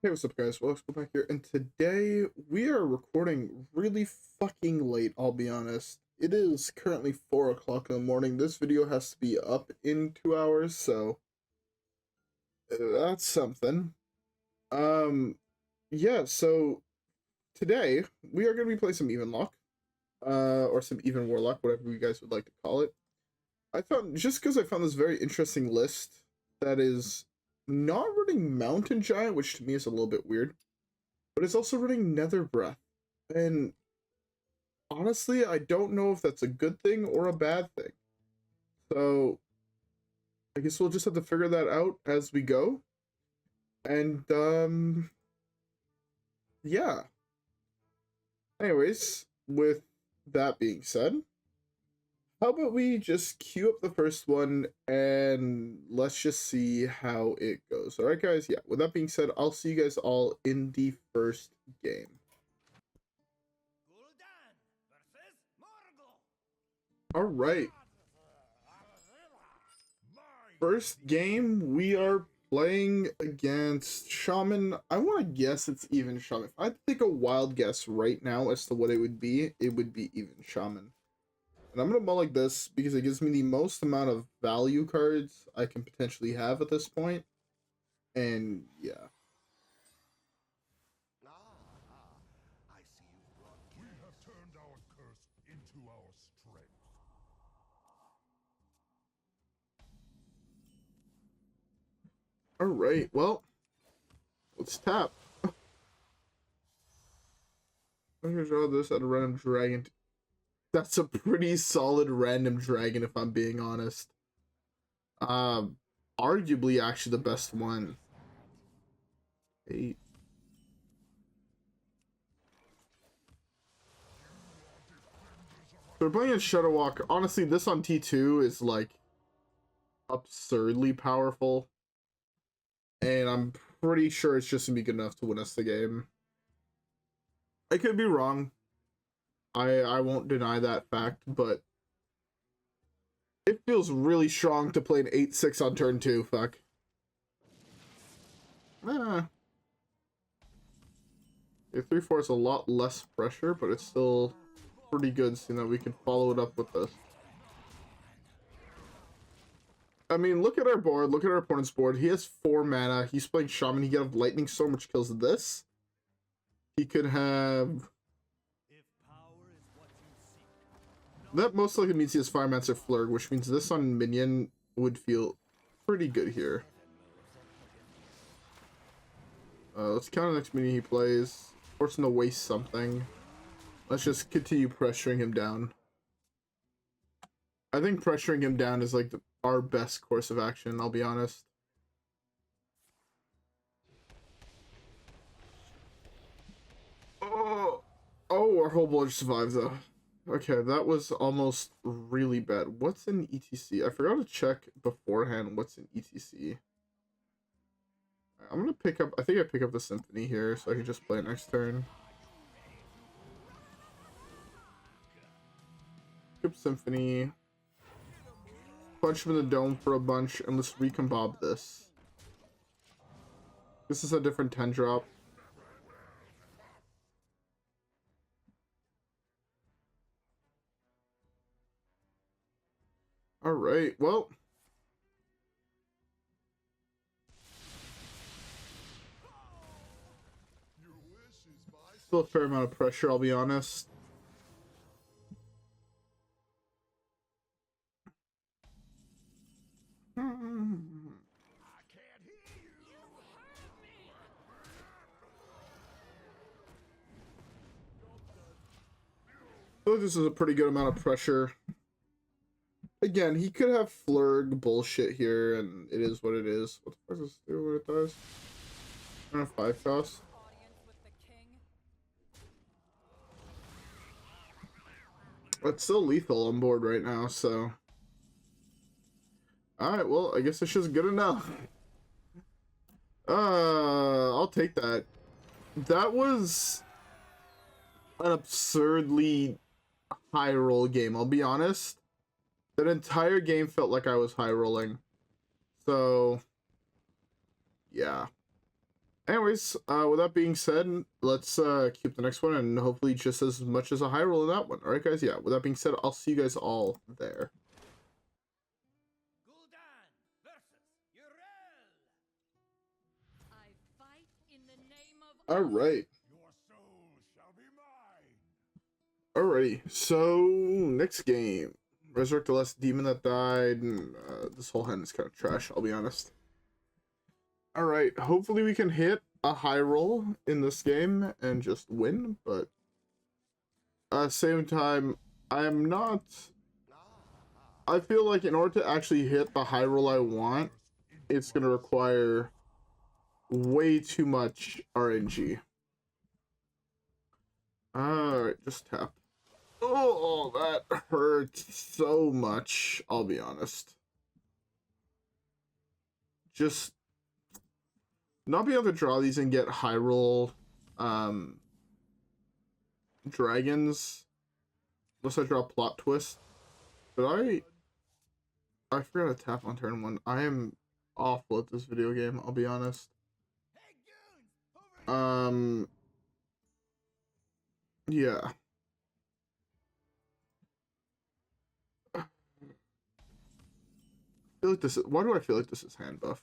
Hey, what's up, guys? WhirlXbow back here, and today we are recording really fucking late, I'll be honest. It is currently 4 o'clock in the morning. This video has to be up in 2 hours, so that's something. Yeah, so today we are going to be playing some Evenlock, or some Even Warlock, whatever you guys would like to call it. Just because I found this very interesting list that is not running Mountain Giant, which to me is a little bit weird, but it's also running Nether Breath. And honestly, I don't know if that's a good thing or a bad thing. So I guess we'll just have to figure that out as we go. And yeah. Anyways, with that being said, how about we just queue up the first one and let's just see how it goes. All right, guys. Yeah, with that being said, I'll see you guys all in the first game. All right. First game, we are playing against Shaman. I want to guess it's even Shaman. If I had to take a wild guess right now as to what it would be even Shaman. And I'm going to mull like this because it gives me the most amount of value cards I can potentially have at this point. And yeah. I see you brought. We have turned our curse into our strength. Alright, well, let's tap. I'm going to draw this at a random dragon. That's a pretty solid random dragon, if I'm being honest. Arguably, actually, the best one. 8. So we're playing a Shadow Walk. Honestly, this on T2 is, like, absurdly powerful. And I'm pretty sure it's just going to be good enough to win us the game. I could be wrong. I won't deny that fact, but it feels really strong to play an 8-6 on turn 2, fuck. Your 3-4 is a lot less pressure, but it's still pretty good, seeing that we can follow it up with this. I mean, look at our board, look at our opponent's board. He has 4 mana, he's playing Shaman, he could have Lightning Storm, which kills this. He could have... That most likely means he has Firemancer Flurg, which means this on minion would feel pretty good here. Let's count the next minion he plays. Force him to waste something. Let's just continue pressuring him down. I think pressuring him down is like our best course of action, I'll be honest. Oh, our whole village survives though. Okay, that was almost really bad. What's an E.T.C? I forgot to check beforehand what's an E.T.C. I'm gonna pick up, I think I pick up the Symphony here so I can just play it next turn. Pick up Symphony. Punch him in the dome for a bunch and let's recombob this. This is a different 10 drop. Alright, well. Still a fair amount of pressure, I'll be honest. I feel like this is a pretty good amount of pressure. Again, he could have Flurg bullshit here, and it is what it is. What the fuck does this do when it dies? 5 cost. It's still lethal on board right now, so. Alright, well, I guess it's just good enough. I'll take that. That was an absurdly high roll game, I'll be honest. That entire game felt like I was high rolling. So, yeah. Anyways, with that being said, let's keep the next one and hopefully just as much as a high roll in that one. Alright guys, yeah, with that being said, I'll see you guys all there. Alright. Your soul shall be mine. Alrighty, so next game. Resurrect the last demon that died, and this whole hand is kind of trash, I'll be honest. Alright, hopefully we can hit a high roll in this game and just win, but at the same time, I feel like in order to actually hit the high roll I want, it's going to require way too much RNG. Alright, just tap. Oh, that hurts so much, I'll be honest. Just not being able to draw these and get high roll dragons unless I draw plot twist. But I forgot to tap on turn 1. I am awful at this video game, I'll be honest. Yeah. I feel like this is, why do I feel like this is hand buff?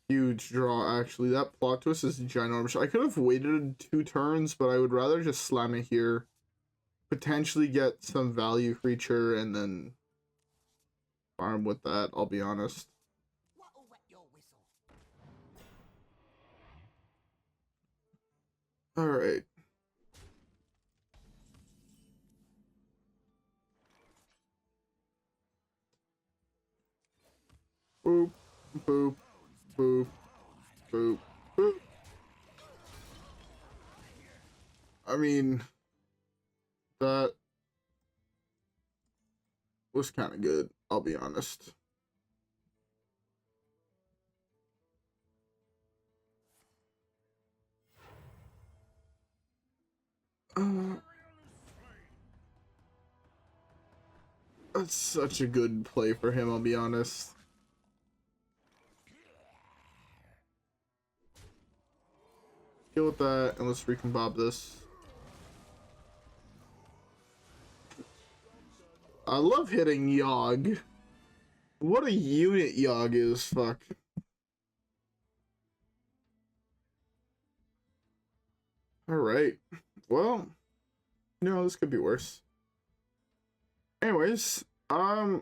Huge draw, actually. That plot twist is ginormous. I could have waited 2 turns, but I would rather just slam it here. Potentially get some value creature and then farm with that, I'll be honest. Alright. Boop, boop, boop, boop, boop. I mean, that was kind of good, I'll be honest. That's such a good play for him, I'll be honest. Deal with that, and let's recombob this. I love hitting Yogg. What a unit Yogg is, fuck. Alright. Well, no, this could be worse. Anyways, I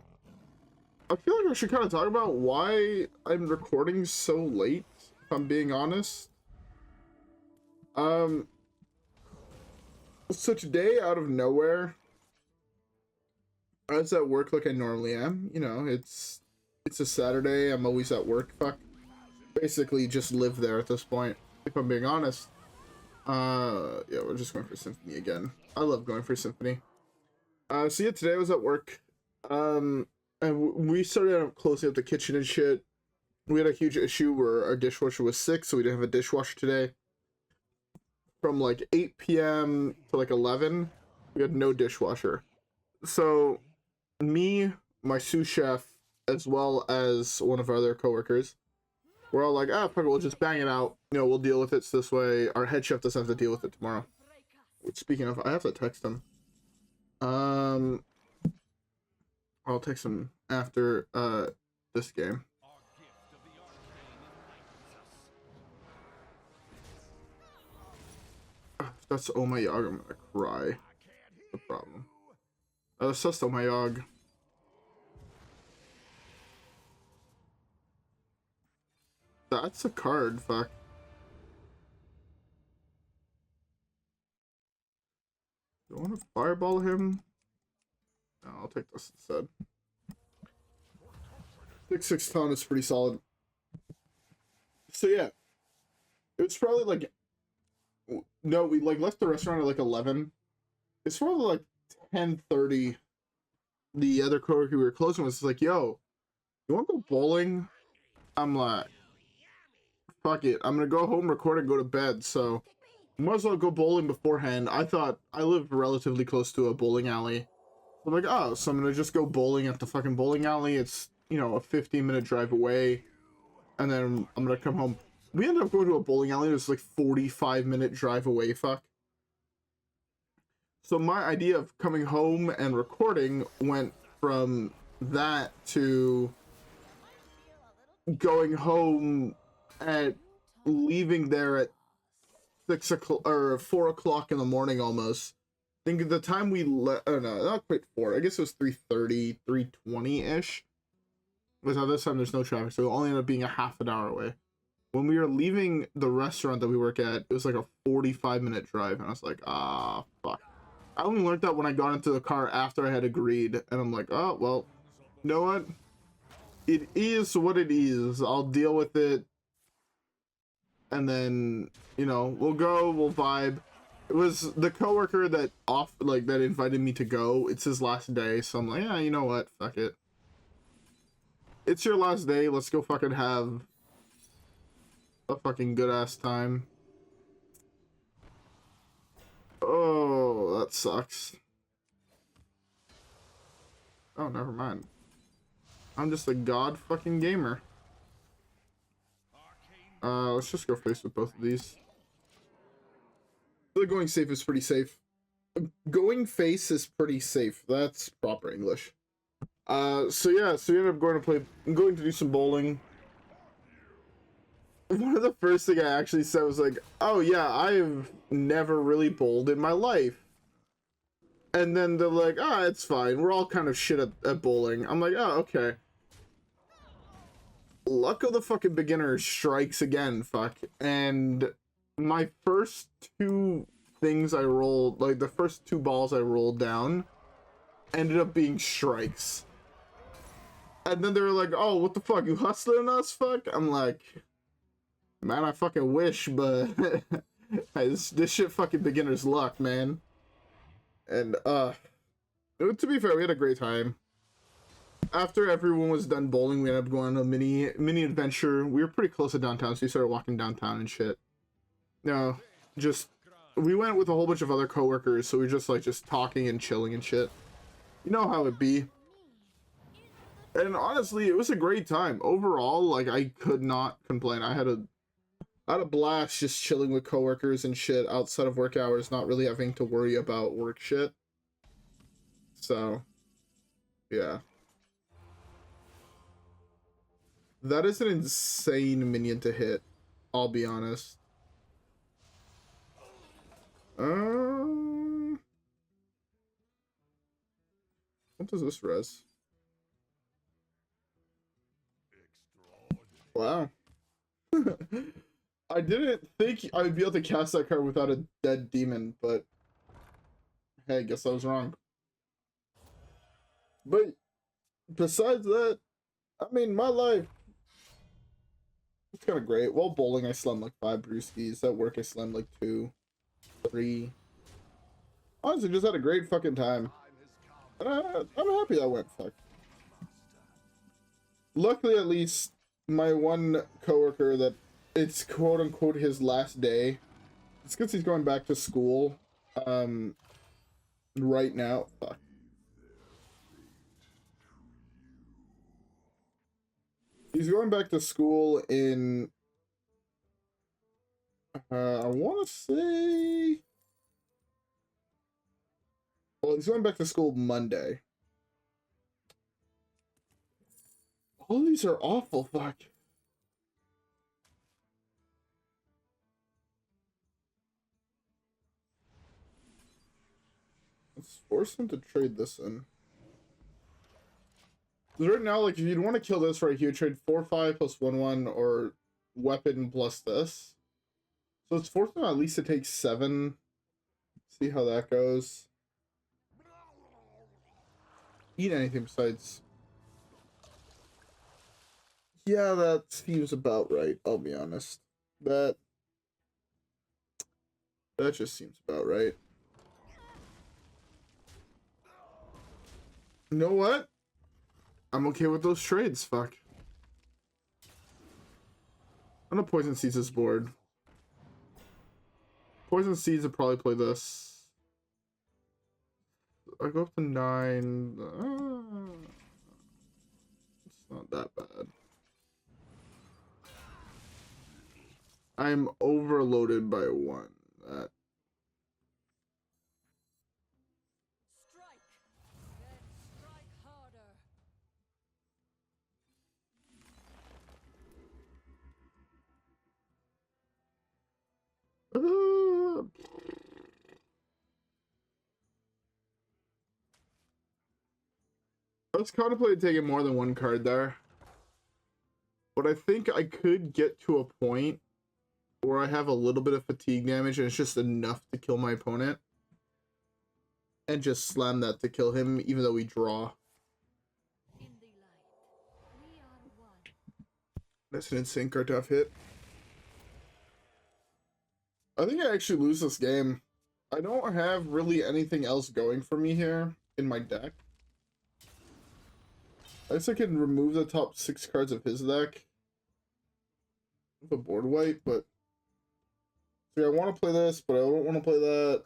feel like I should kind of talk about why I'm recording so late, if I'm being honest. So today, out of nowhere, I was at work like I normally am. You know, it's a Saturday, I'm always at work, fuck. Basically, just live there at this point, if I'm being honest. Yeah, we're just going for Symphony again. I love going for Symphony. So yeah, today I was at work, and we started closing up the kitchen and shit. We had a huge issue where our dishwasher was sick, so we didn't have a dishwasher today. From like 8 p.m. to like 11, we had no dishwasher. So me, my sous chef, as well as one of our other coworkers, we're all like, ah, fuck it, we'll just bang it out. You know, we'll deal with it this way. Our head chef doesn't have to deal with it tomorrow. Which, speaking of, I have to text him. I'll text him after this game. If that's Oh My Yogg, I'm gonna cry. No problem. That's just Oh My Yogg. That's a card, fuck. Do I want to fireball him? No, I'll take this instead. 6/6 ton is pretty solid. So yeah, it was probably like, no, we like left the restaurant at like 11. It's probably like 10:30. The other coworker we were closing was like, "Yo, you want to go bowling?" I'm like, "Fuck it, I'm gonna go home, record, and go to bed." So might as well go bowling beforehand. I thought I live relatively close to a bowling alley. I'm like, oh, so I'm gonna just go bowling at the fucking bowling alley. It's, you know, a 15-minute drive away. and then I'm gonna come home. We ended up going to a bowling alley. It was like 45-minute drive away, fuck. So my idea of coming home and recording went from that to going home at leaving there at 6 o'clock or 4 o'clock in the morning almost. I think the time we left, oh no, not quite 4. I guess it was 3:30, 3:20-ish. Because at this time there's no traffic, so it only ended up being a half an hour away. When we were leaving the restaurant that we work at, it was like a 45-minute drive, and I was like, ah, fuck. I only learned that when I got into the car after I had agreed, and I'm like, oh, well, you know what? It is what it is. I'll deal with it. And then, you know, we'll go, we'll vibe. It was the coworker that that invited me to go. It's his last day, so I'm like, yeah, you know what? Fuck it. It's your last day. Let's go fucking have a fucking good ass time. Oh, that sucks. Oh, never mind. I'm just a god fucking gamer. Let's just go face with both of these. The going safe is pretty safe. Going face is pretty safe. That's proper English. So yeah, so we ended up going to do some bowling. One of the first thing I actually said was like, oh yeah, I've never really bowled in my life. And then they're like, ah, it's fine. We're all kind of shit at bowling. I'm like, oh, okay. Luck of the fucking beginner strikes again, fuck. And my first two things I rolled, like the first two balls I rolled down, ended up being strikes. And then they were like, oh, what the fuck, you hustling us, fuck? I'm like, man, I fucking wish, but this shit fucking beginner's luck, man. And, to be fair, we had a great time. After everyone was done bowling, we ended up going on a mini adventure. We were pretty close to downtown, so we started walking downtown and shit. No, we went with a whole bunch of other coworkers, so we were just talking and chilling and shit. You know how it be. And honestly, it was a great time. Overall, like, I could not complain. I had a blast just chilling with coworkers and shit outside of work hours, not really having to worry about work shit. So, yeah. That is an insane minion to hit, I'll be honest. What does this res? Wow. I didn't think I would be able to cast that card without a dead demon, but hey, I guess I was wrong. But besides that, I mean, my life, it's kind of great. While bowling, I slammed like 5 brewskis. At work, I slammed like 2, 3. Honestly, just had a great fucking time. And I'm happy that went, fuck. Luckily, at least, my one coworker that it's quote-unquote his last day. It's because he's going back to school, right now. Fuck. He's going back to school in, I want to say, well, he's going back to school Monday. All these are awful, fuck. Let's force him to trade this in. Because right now, like, if you'd want to kill this right here, trade 4/5 plus 1/1 or weapon plus this. So it's forcing him at least to take 7. See how that goes. Eat anything besides. Yeah, that seems about right, I'll be honest. That just seems about right. You know what? I'm okay with those trades, fuck. I'm gonna Poison Seeds this board. Poison Seeds would probably play this. I go up to 9. It's not that bad. I'm overloaded by one. That Strike, then strike harder. I was contemplating taking more than one card there. But I think I could get to a point where I have a little bit of fatigue damage and it's just enough to kill my opponent. And just slam that to kill him, even though we draw. In the light, we are one. That's an insane card to have hit. I think I actually lose this game. I don't have really anything else going for me here in my deck. I guess I can remove the top 6 cards of his deck with a board wipe, but see, I want to play this, but I don't want to play that.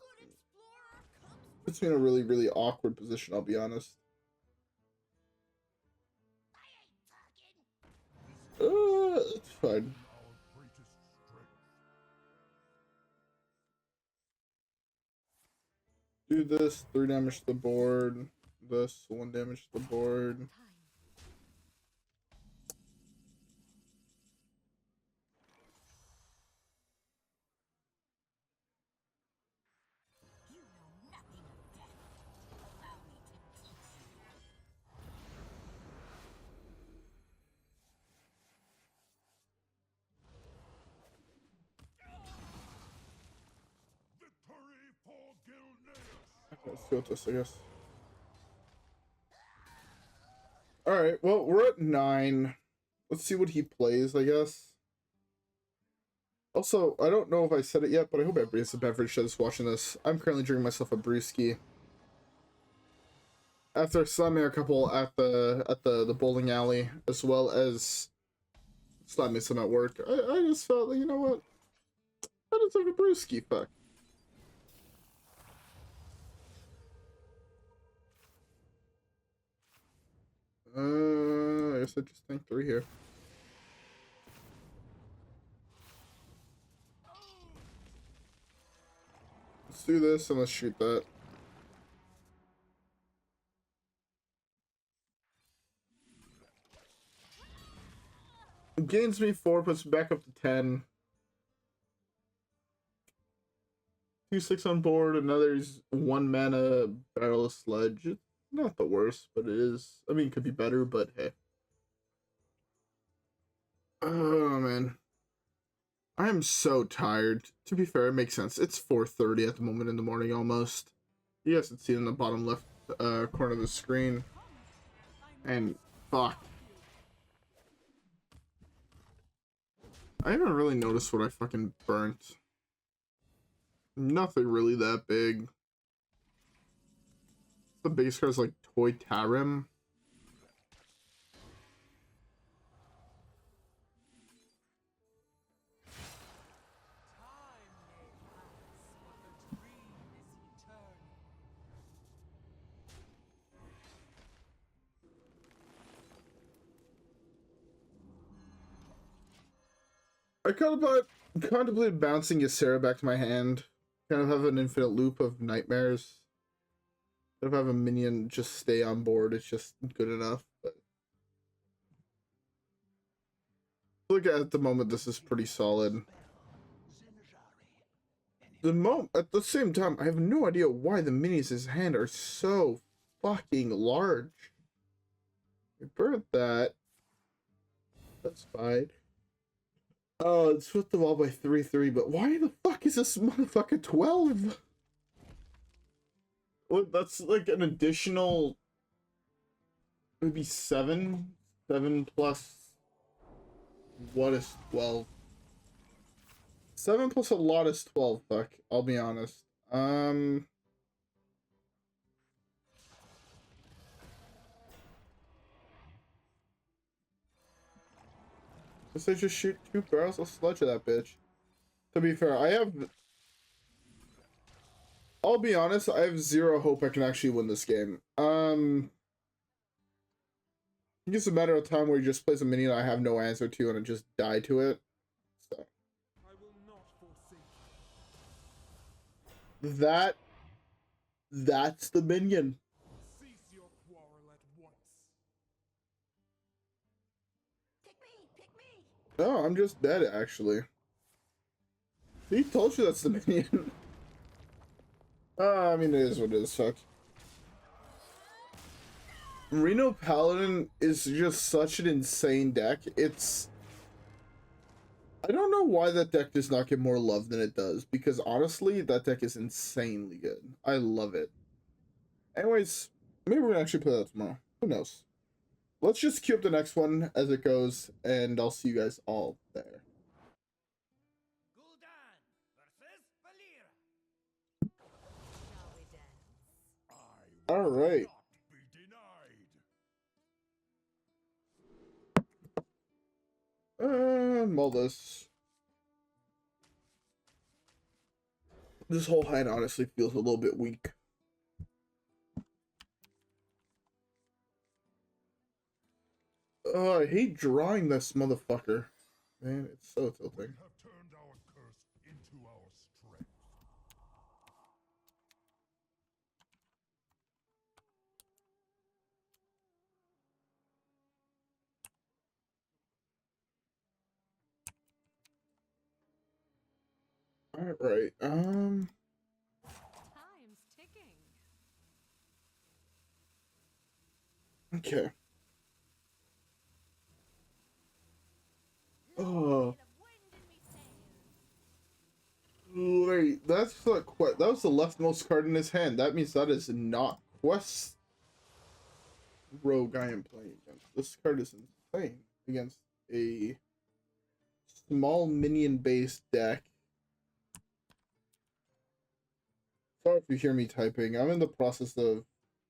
Puts me in a really, really awkward position, I'll be honest. It's fine. Do this, 3 damage to the board. This, 1 damage to the board. Let's go with this, I guess. Alright, well, we're at 9. Let's see what he plays, I guess. Also, I don't know if I said it yet, but I hope everybody has a beverage that's watching this. I'm currently drinking myself a brewski. After slamming a couple at the bowling alley, as well as slamming some at work, I just felt like, you know what? I just like a brewski, fuck. I guess I just think 3 here. Let's do this and let's shoot that. It gains me 4, puts me back up to 10. 2/6 on board, another's 1 mana Battle Sludge. It's not the worst, but it is. I mean, it could be better, but hey. Oh, man. I am so tired. To be fair, it makes sense. It's 4:30 at the moment in the morning almost. You guys can see it in the bottom left corner of the screen. And fuck. I haven't really noticed what I fucking burnt. Nothing really that big. The base card is like Toy Tarim. I contemplated bouncing Ysera back to my hand. Kind of have an infinite loop of nightmares. If I have a minion just stay on board, it's just good enough. But look at the moment, this is pretty solid. At the same time, I have no idea why the minions in his hand are so fucking large. We burnt that. That's fine. Oh, it's split the wall by 3/3, but why the fuck is this motherfucker 12? What, that's like an additional maybe 7? 7 plus what is 12? 7 plus a lot is 12, fuck. I'll be honest. Guess I just shoot 2 barrels of sludge at that bitch. To be fair, I'll be honest, I have 0 hope I can actually win this game. I think it's a matter of time where he just plays a minion I have no answer to and I just die to it. So. I will That's the minion. Cease your quarrel at once. Pick me! No, I'm just dead, actually. He told you that's the minion. I mean, it is what it is, fuck. Reno Paladin is just such an insane deck. I don't know why that deck does not get more love than it does, because honestly, that deck is insanely good. I love it. Anyways, maybe we're gonna actually play that tomorrow. Who knows? Let's just queue up the next one as it goes, and I'll see you guys all there. Gul'dan versus Valyra. Shall we dance? I will All right. not be denied. Mull this. This whole hand honestly feels a little bit weak. I hate drawing this motherfucker. Man, it's so tilting. We have turned our curse into our strength. Alright, Time's ticking. okay. Oh, wait, that's the that was the leftmost card in his hand. That means that is not quest rogue I am playing against. This card is insane against a small minion based deck. Sorry if you hear me typing. I'm in the process of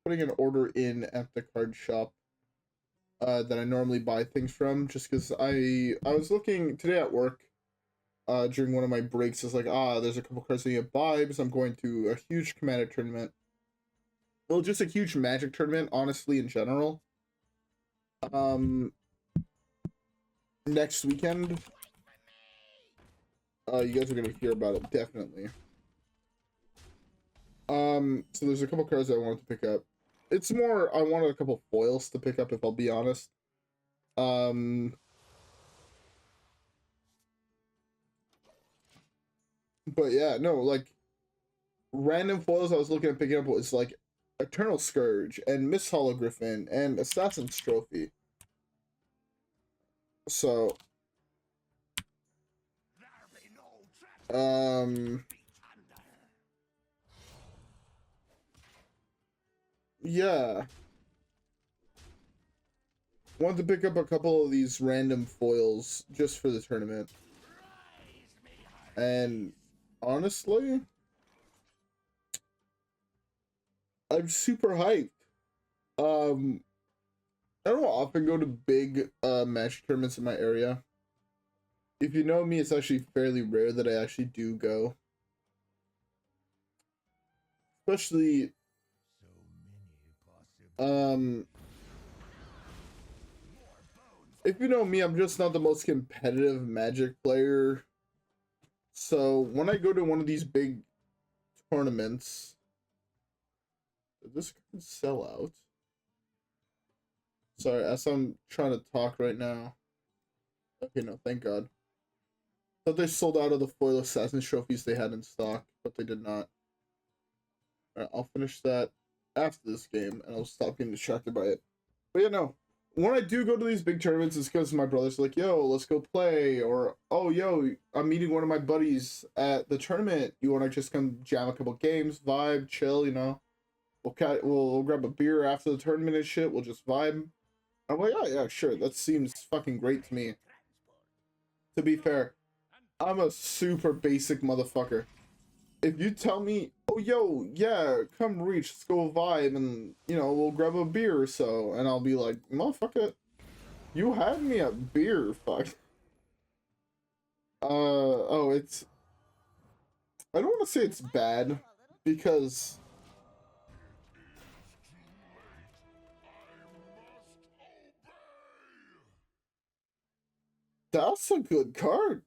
putting an order in at the card shop that I normally buy things from, just because I was looking today at work during one of my breaks. It's like, there's a couple cards I need to buy because I'm going to a huge Commander tournament. Well, just a huge Magic tournament, honestly, in general. Next weekend. You guys are gonna hear about it, definitely. So there's a couple cards I wanted to pick up. It's more, I wanted a couple foils to pick up, if I'll be honest. But yeah, no, like, random foils I was looking at picking up was like Eternal Scourge and Miss Hologriffin and Assassin's Trophy. So, yeah. Wanted to pick up a couple of these random foils just for the tournament. And honestly, I'm super hyped. I don't often go to big Magic tournaments in my area. If you know me, it's actually fairly rare that I actually do go. Especially if you know me, I'm just not the most competitive Magic player. So when I go to one of these big tournaments, did this card sell out? Sorry, as I'm trying to talk right now. Okay, no, thank God. Thought they sold out of the foil Assassin's trophies they had in stock, but they did not. Alright, I'll finish that after this game, and I'll stop getting distracted by it. But yeah, no. When I do go to these big tournaments, it's because my brother's like, yo, let's go play, or, oh, yo, I'm meeting one of my buddies at the tournament. You want to just come jam a couple games, vibe, chill, you know? We'll grab a beer after the tournament and shit. We'll just vibe. I'm like, oh, yeah, sure. That seems fucking great to me. To be fair, I'm a super basic motherfucker. If you tell me, oh, yo, yeah, come reach, let's go vibe, and, you know, we'll grab a beer or so, and I'll be like, motherfucker, you had me at beer, fuck. Oh, it's, I don't want to say it's bad, because that's a good card.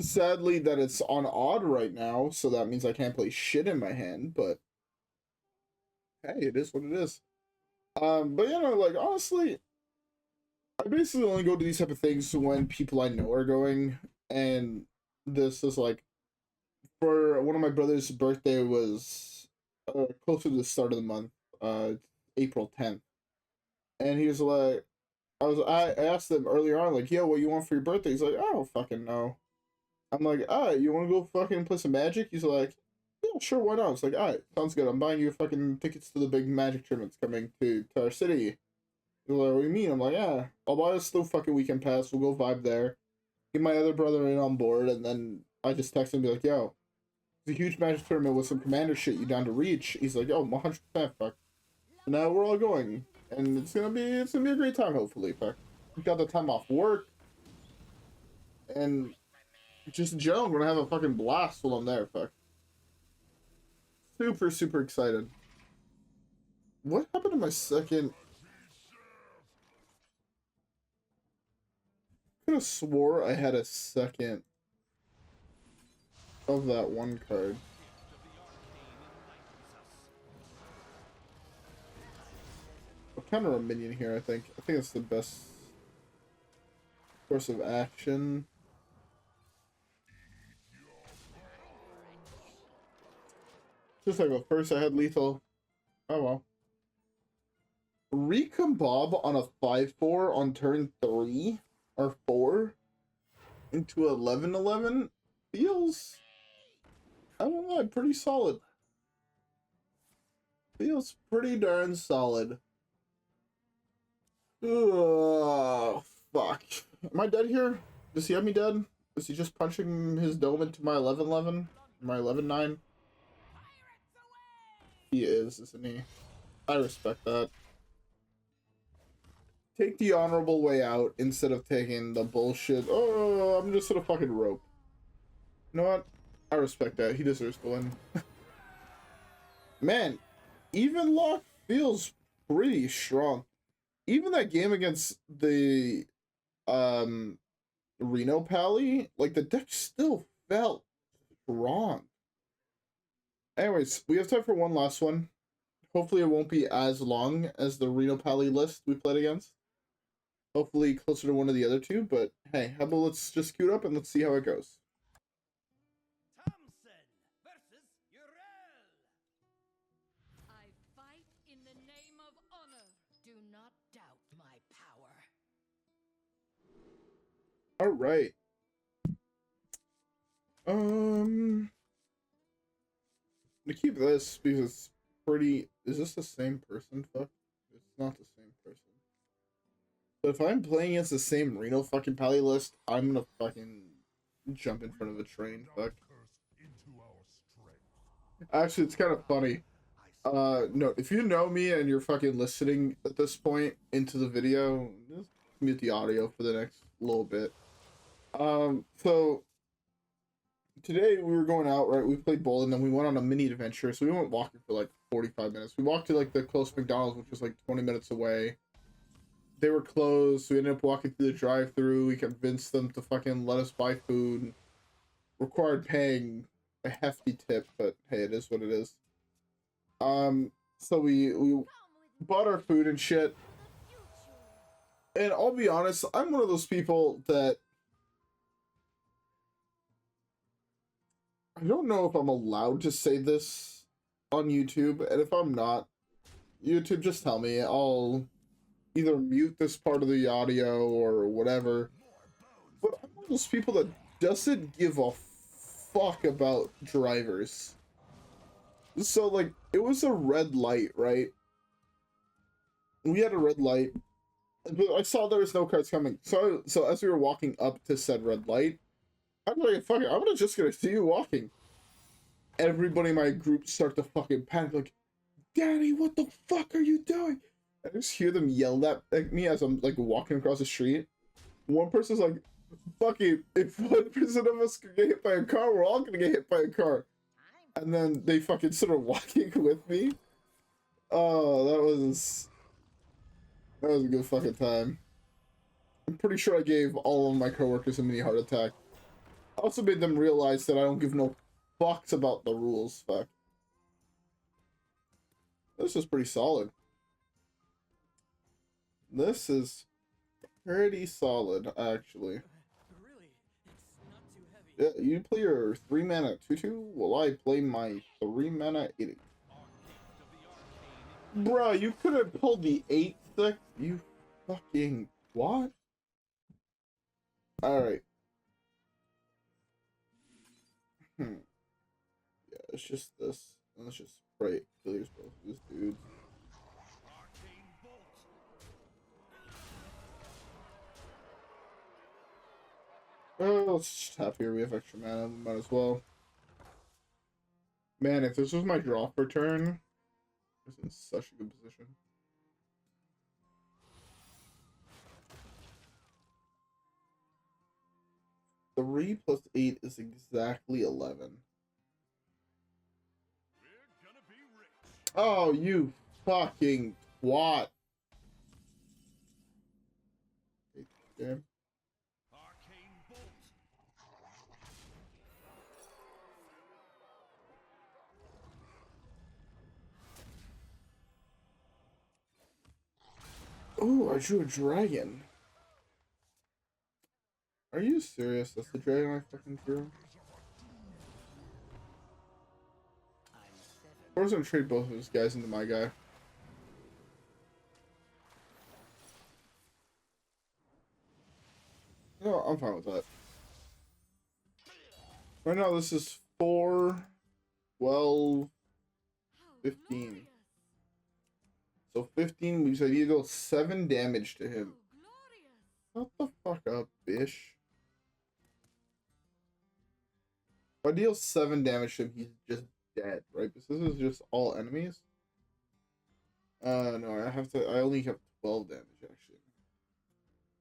Sadly that it's on odd right now, so that means I can't play shit in my hand, but hey, it is what it is. But you know, like, honestly, I basically only go to these type of things when people I know are going, and this is like, for one of my brother's birthday was closer to the start of the month, April 10th, and he was like, I asked him earlier on, like, yo, what you want for your birthday? He's like, I don't fucking know. I'm like, alright, you want to go fucking play some Magic? He's like, yeah, sure, why not? It's like, alright, sounds good. I'm buying you fucking tickets to the big Magic tournaments coming to our city. He's like, what do you mean? I'm like, yeah, I'll buy us the fucking weekend pass. We'll go vibe there. Get my other brother in on board, and then I just text him and be like, yo, it's a huge Magic tournament with some commander shit. You down to reach? He's like, yo, 100%, fuck. So now we're all going, and it's gonna be a great time, hopefully, fuck. We got the time off work, and just in general, we're gonna have a fucking blast while I'm there, fuck. Super, super excited. What happened to my second? I could have swore I had a second of that one card. I'll counter a minion here, I think. I think it's the best course of action. Just like at first I had lethal. Oh well. Recombob on a 5/4 on turn 3 or 4 into 11/11 feels, I don't know, pretty solid. Feels pretty darn solid. Ugh, fuck. Am I dead here? Does he have me dead? Is he just punching his dome into my 11/11? My 11/9? He is, isn't he? I respect that. Take the honorable way out instead of taking the bullshit, oh, I'm just gonna fucking rope. You know what? I respect that. He deserves to win. Man, Evenlock feels pretty strong. Even that game against the Reno Pally, like, the deck still felt strong. Anyways, we have time for one last one. Hopefully it won't be as long as the Reno Pally list we played against. Hopefully closer to one of the other two, but hey, how about let's just queue it up and let's see how it goes. Tamsin versus Urel. I fight in the name of honor. Do not doubt my power. Alright. To keep this because it's pretty. Is this the same person? Fuck. It's not the same person. But if I'm playing against the same Reno fucking Pally list, I'm gonna fucking jump in front of a train. Fuck. Actually, it's kind of funny. No, if you know me and you're fucking listening at this point into the video, just mute the audio for the next little bit. So today we were going out, right? We played bowling, and then we went on a mini adventure. So we went walking for like 45 minutes. We walked to like the close McDonald's, which was like 20 minutes away. They were closed, so we ended up walking through the drive-thru. We convinced them to fucking let us buy food. Required paying a hefty tip, but hey, it is what it is. So we bought our food and shit. And I'll be honest, I'm one of those people that I don't know if I'm allowed to say this on YouTube, and if I'm not, YouTube, just tell me. I'll either mute this part of the audio or whatever. But I'm one of those people that doesn't give a fuck about drivers. So, like, it was a red light, right? We had a red light, but I saw there was no cars coming. So as we were walking up to said red light, I'm like, fuck it, I'm just gonna see you walking. Everybody in my group start to fucking panic, like, Daddy, what the fuck are you doing? I just hear them yell at me as I'm, like, walking across the street. One person's like, fuck it, if 1% of us could get hit by a car, we're all gonna get hit by a car. And then they fucking started walking with me. Oh, that was a good fucking time. I'm pretty sure I gave all of my coworkers a mini heart attack. Also made them realize that I don't give no fucks about the rules. Fuck. This is pretty solid. This is pretty solid, actually. Really, it's not too heavy. Yeah, you play your 3-mana 2/2, while I play my 3-mana 8. Bruh, you could have pulled the 8-6. You fucking what? Alright. Yeah, it's just this. Let's just spray it. Kill yourself, this dude. Let's just tap here. We have extra mana. We might as well. Man, if this was my draw for turn, I was in such a good position. Three plus 8 is exactly 11. Oh, you fucking twat. Okay. Oh, I drew a dragon. Are you serious? That's the dragon I fucking drew? I was gonna trade both of those guys into my guy. No, I'm fine with that. Right now, this is 4, 12, 15. So 15 means I need to deal 7 damage to him. Shut the fuck up, bitch. If I deal 7 damage to him, he's just dead, right? Because this is just all enemies. No, I only have 12 damage, actually.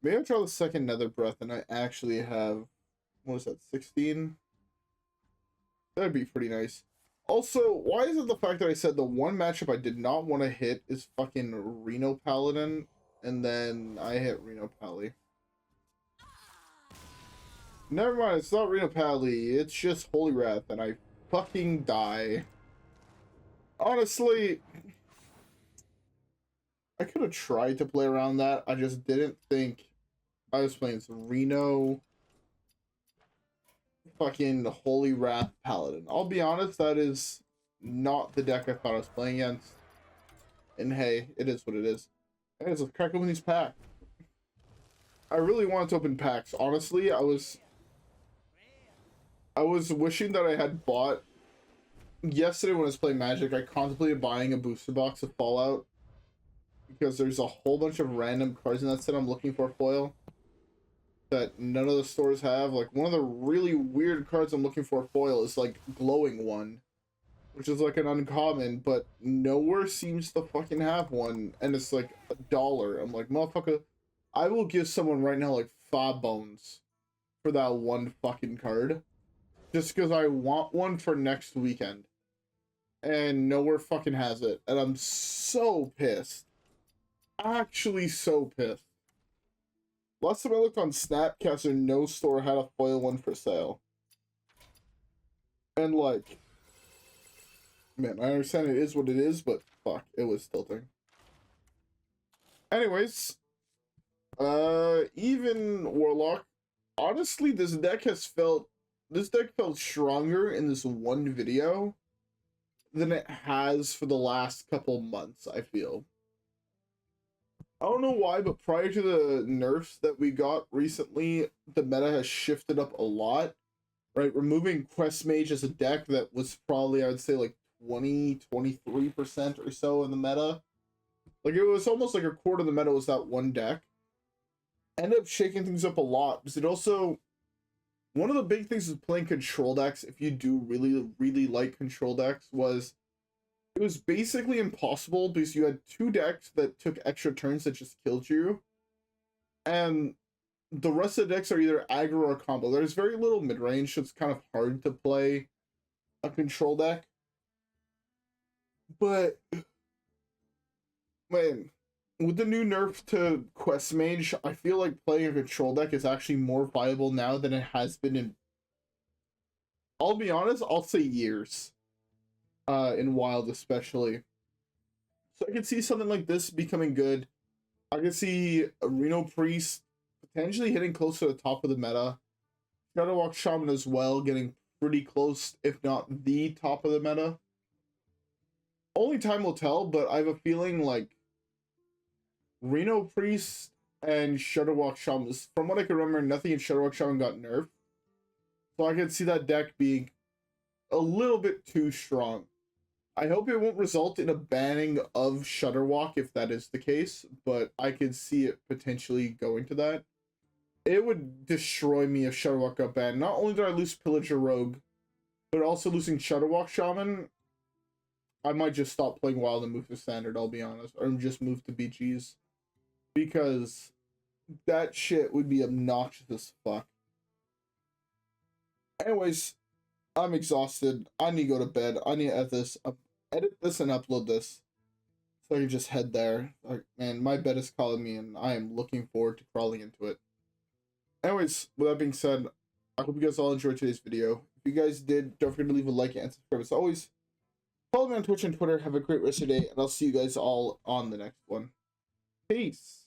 Maybe I'll try the second Nether Breath, and I actually have, what is that, 16? That'd be pretty nice. Also, why is it the fact that I said the one matchup I did not want to hit is fucking Reno Paladin, and then I hit Reno Pally? Never mind, it's not Reno Pally, it's just Holy Wrath, and I fucking die. Honestly, I could have tried to play around that. I just didn't think I was playing some Reno fucking Holy Wrath Paladin. I'll be honest, that is not the deck I thought I was playing against. And hey, it is what it is. Hey, let's crack open these packs. I really wanted to open packs. Honestly, I was wishing that I had bought... Yesterday when I was playing Magic, I contemplated buying a booster box of Fallout. Because there's a whole bunch of random cards in that set I'm looking for foil. That none of the stores have. Like, one of the really weird cards I'm looking for foil is, like, Glowing One. Which is, like, an uncommon, but nowhere seems to fucking have one. And it's, like, $1. I'm like, motherfucker, I will give someone right now, like, 5 bones for that one fucking card. Just because I want one for next weekend. And nowhere fucking has it. And I'm so pissed. Actually so pissed. Last time I looked on Snapcaster, no store had a foil one for sale. And like, man, I understand it is what it is, but fuck, it was tilting. Anyways, even Warlock. Honestly, this deck felt stronger in this one video than it has for the last couple months, I feel. I don't know why, but prior to the nerfs that we got recently, the meta has shifted up a lot, right? Removing Quest Mage as a deck that was probably, I would say, like 20-23% or so in the meta. Like, it was almost like a quarter of the meta was that one deck. Ended up shaking things up a lot, because it also... One of the big things with playing control decks, if you do really, really like control decks, was... It was basically impossible because you had 2 decks that took extra turns that just killed you. And the rest of the decks are either aggro or combo. There's very little mid-range, so it's kind of hard to play a control deck. But, man, with the new nerf to Quest Mage, I feel like playing a control deck is actually more viable now than it has been in I'll be honest, I'll say years. In Wild especially. So I can see something like this becoming good. I can see a Reno Priest potentially hitting close to the top of the meta. Shadowwalk Shaman as well, getting pretty close, if not the top of the meta. Only time will tell, but I have a feeling like Reno Priest and Shadowwalk Shaman, from what I can remember, nothing in Shadowwalk Shaman got nerfed. So I can see that deck being a little bit too strong. I hope it won't result in a banning of Shudderwalk if that is the case, but I could see it potentially going to that. It would destroy me if Shudderwalk got banned. Not only did I lose Pillager Rogue, but also losing Shudderwalk Shaman, I might just stop playing Wild and move to Standard, I'll be honest. Or just move to BGs. Because that shit would be obnoxious as fuck. Anyways, I'm exhausted. I need to go to bed. I need to edit this and upload this. So I can just head there. Like, man, my bed is calling me and I am looking forward to crawling into it. Anyways, with that being said, I hope you guys all enjoyed today's video. If you guys did, don't forget to leave a like and subscribe as always. Follow me on Twitch and Twitter. Have a great rest of your day, and I'll see you guys all on the next one. Peace.